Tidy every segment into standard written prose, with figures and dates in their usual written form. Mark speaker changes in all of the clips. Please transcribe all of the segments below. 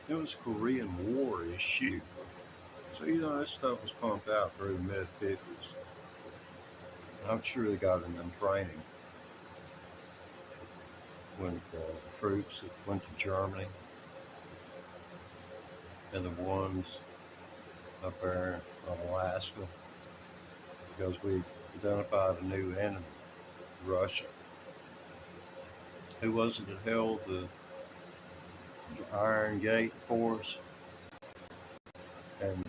Speaker 1: It was a Korean War issue. So, this stuff was pumped out through the mid 50s. I'm sure they got it in training when the troops that went to Germany and the ones up there in Alaska, because we identified a new enemy, Russia. Who was it that held the Iron Gate force and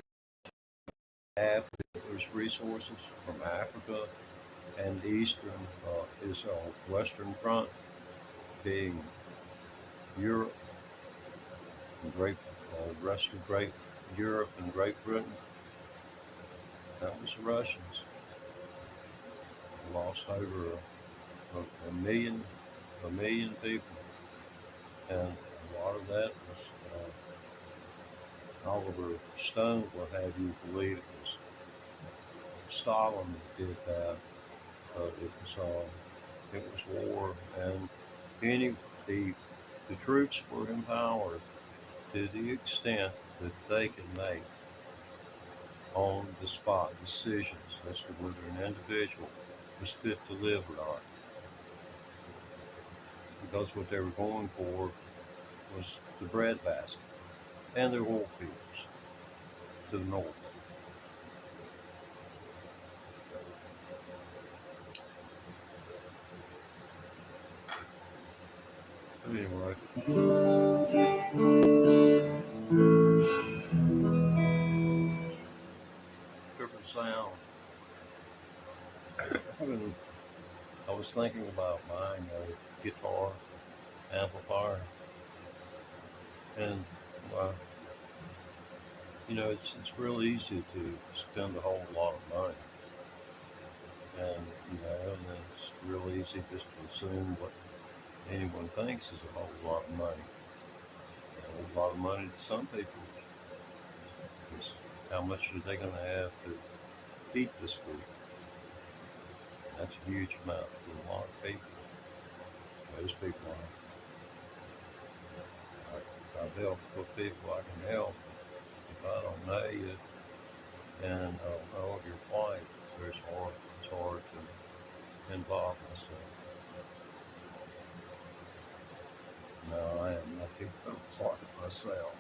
Speaker 1: half of those resources from Africa and the Eastern, is Western Front, being Europe and rest of Great Europe and Great Britain. That was the Russians. Lost over a million people, and a lot of that was Oliver Stone will have you believe it was Stalin that did that. It was war, and any the troops were empowered to the extent that they can make on the spot decisions as to whether an individual was fit to live or not. Because what they were going for was the breadbasket and their oil fields to the north. But anyway, different sound. I was thinking about buying a guitar amplifier, and well, it's real easy to spend a whole lot of money, and then it's real easy just to assume what anyone thinks is a whole lot of money. A lot of money to some people. Is how much are they going to have to eat this week? That's a huge amount for a lot of people. Those people I've helped what people I can help. If I don't know you and I don't know your plight, it's hard to involve myself. No, I am nothing but a part of myself.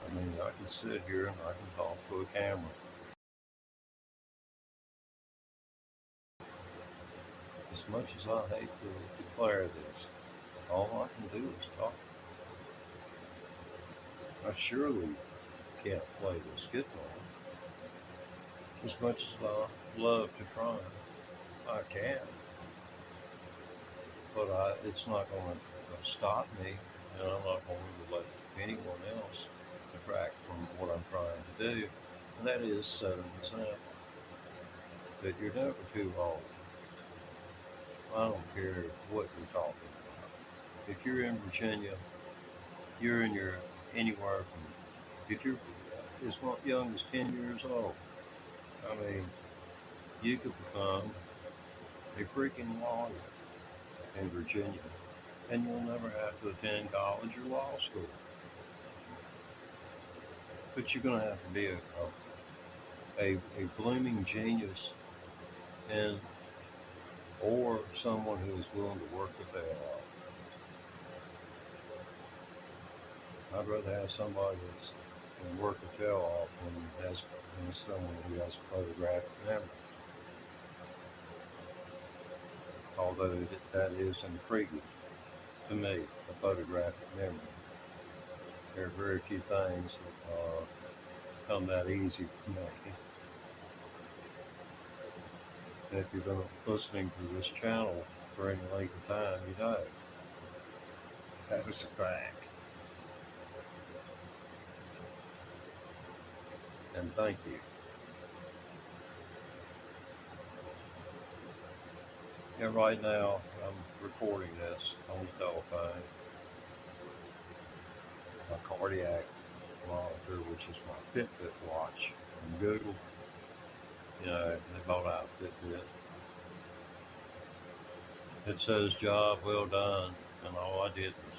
Speaker 1: I mean, I can sit here and I can talk to a camera. As much as I hate to declare this, all I can do is talk. I surely can't play this guitar. As much as I love to try, I can. But it's not going to stop me, and I'm not going to let anyone else detract from what I'm trying to do, and that is set an example that you're never too old. I don't care what you're talking about. If you're in Virginia, you're in your anywhere from if you're as young as 10 years old. I mean, you could become a freaking lawyer in Virginia, and you'll never have to attend college or law school. But you're going to have to be a blooming genius and or someone who is willing to work the tail off. I'd rather have somebody that's can work the tail off than someone who has a photographic memory. Although that is intriguing to me, a photographic memory. There are very few things that come that easy for me. And if you've been listening to this channel for any length of time, you know that is a fact. And thank you. Yeah, right now I'm recording this on the telephone. My cardiac monitor, which is my Fitbit watch from Google. They bought out Fitbit. It says job well done, and all I did was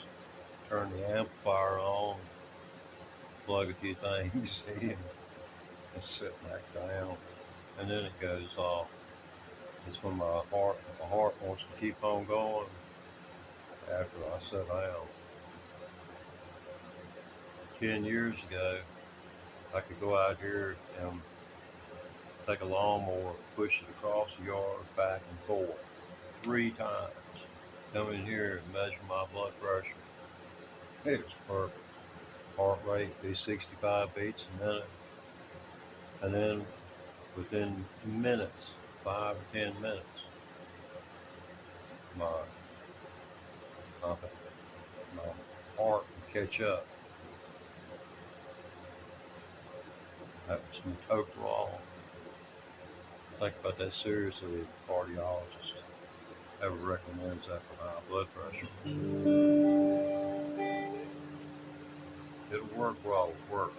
Speaker 1: turn the amplifier on, plug a few things in, and sit back down, and then it goes off. It's when my heart wants to keep on going after I sit down. 10 years ago, I could go out here and take a lawnmower, push it across the yard, back and forth, 3 times. Come in here and measure my blood pressure. It was perfect. Heart rate be 65 beats a minute, and then within minutes, 5 or 10 minutes, my my, my heart would catch up. That was metoprolol. Think about that seriously if a cardiologist ever recommends that for high blood pressure. It'll work while it works.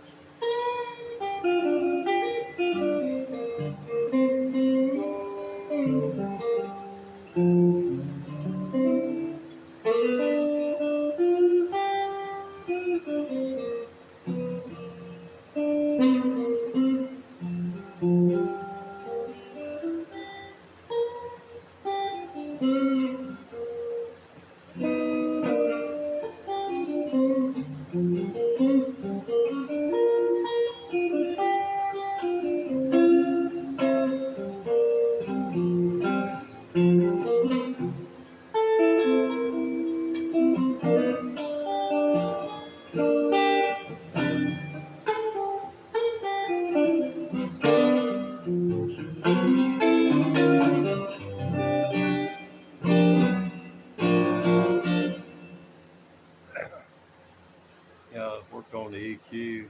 Speaker 1: Yeah, I worked on the EQ.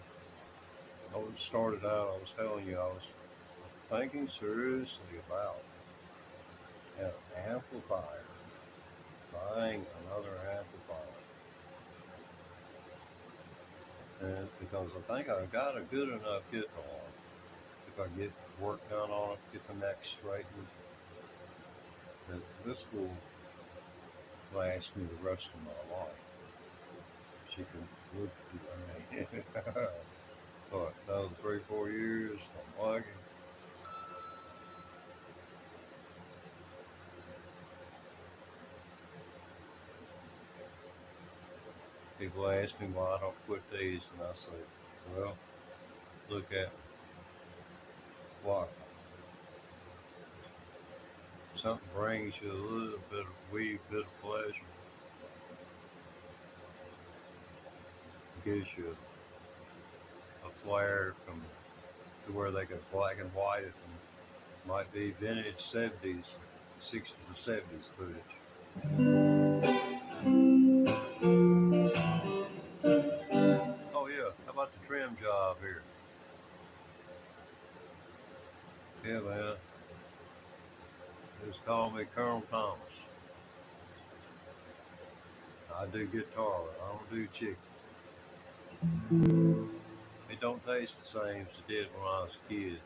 Speaker 1: Started out, I was telling you, I was thinking seriously about an amplifier, buying another amplifier. And because I think I've got a good enough guitar, if I get work done on it, get the neck straightened, that this will last me the rest of my life. She can live through that. But another 3 or 4 years, I'm lucky. People ask me why I don't quit these, and I say, well, look at what something brings you a little bit of wee bit of pleasure, gives you a flare from to where they go black and white it and might be vintage 70s, 60s or 70s footage. Oh yeah, how about the trim job here? Yeah man, just call me Colonel Thomas. I do guitar, I don't do chicken. It don't taste the same as it did when I was a kid.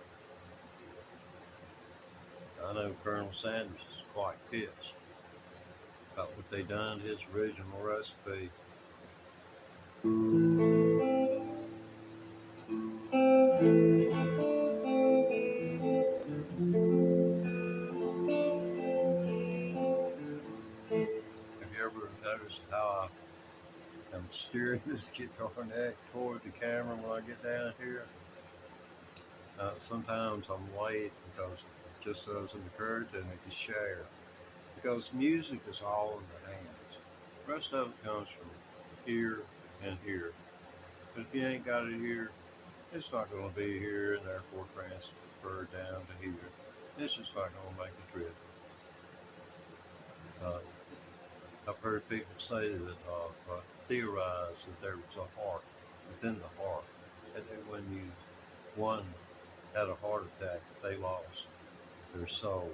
Speaker 1: I know Colonel Sanders is quite pissed about what they done to his original recipe. Have you ever noticed how I'm steering this guitar neck toward the camera when I get down here? Sometimes I'm late because it just doesn't occur to me to share. Because music is all in the hands. The rest of it comes from here and here. But if you ain't got it here, it's not going to be here and therefore transfer down to here. It's just not going to make the trip. Uh, I've heard people say that, theorize that there was a heart within the heart. And then when one had a heart attack, they lost their soul.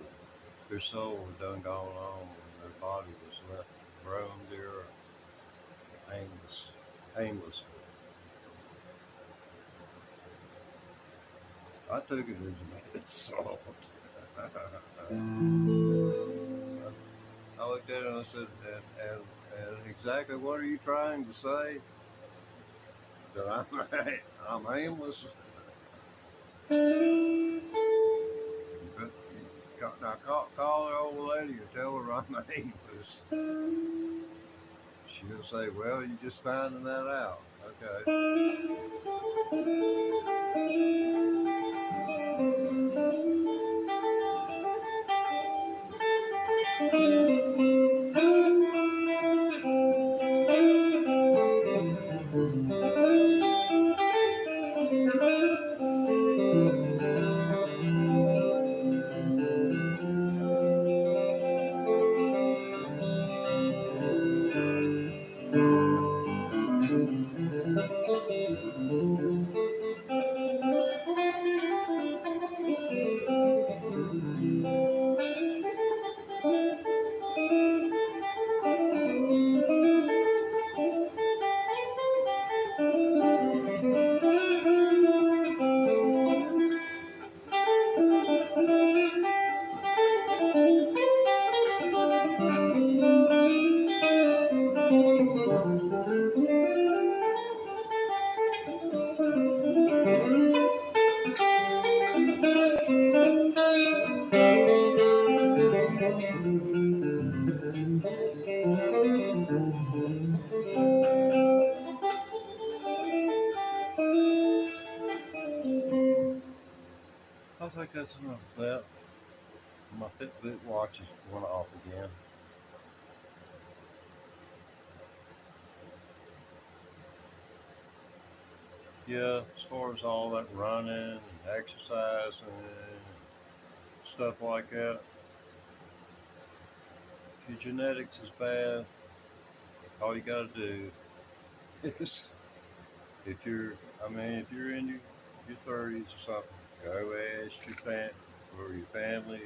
Speaker 1: Their soul had done gone on and their body was left to roam the earth aimlessly. I took it as a salt. I looked at it and I said, and he exactly what are you trying to say? That I'm aimless? But now call the old lady and tell her I'm aimless. She'll say, well, you're just finding that out. Okay. I think that's enough of that. My Fitbit watch is going off again. Yeah, as far as all that running and exercising and stuff like that, if your genetics is bad, all you gotta do is, if you're, if you're in your 30s or something, go ask your family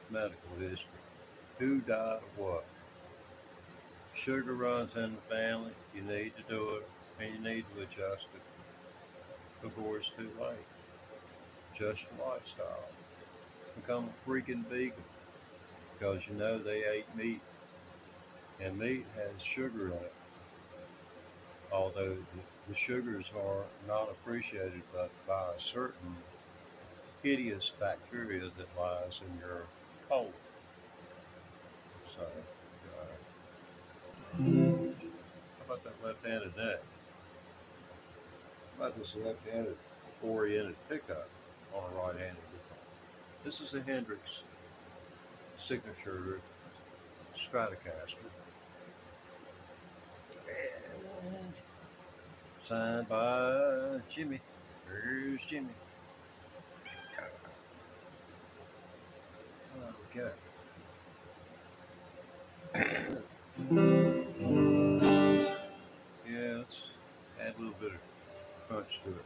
Speaker 1: medical history. Who died of what? Sugar runs in the family. You need to do it, and you need to adjust it before it's too late. Adjust your lifestyle. Become a freaking vegan because you know they ate meat, and meat has sugar in it. Although the sugars are not appreciated by a certain hideous bacteria that lies in your colon. So, how about that left-handed neck? How about this left-handed oriented pickup on a right-handed guitar? This is a Hendrix signature Stratocaster. And signed by Jimmy. Here's Jimmy. Okay. Yeah, let's add a little bit of punch to it.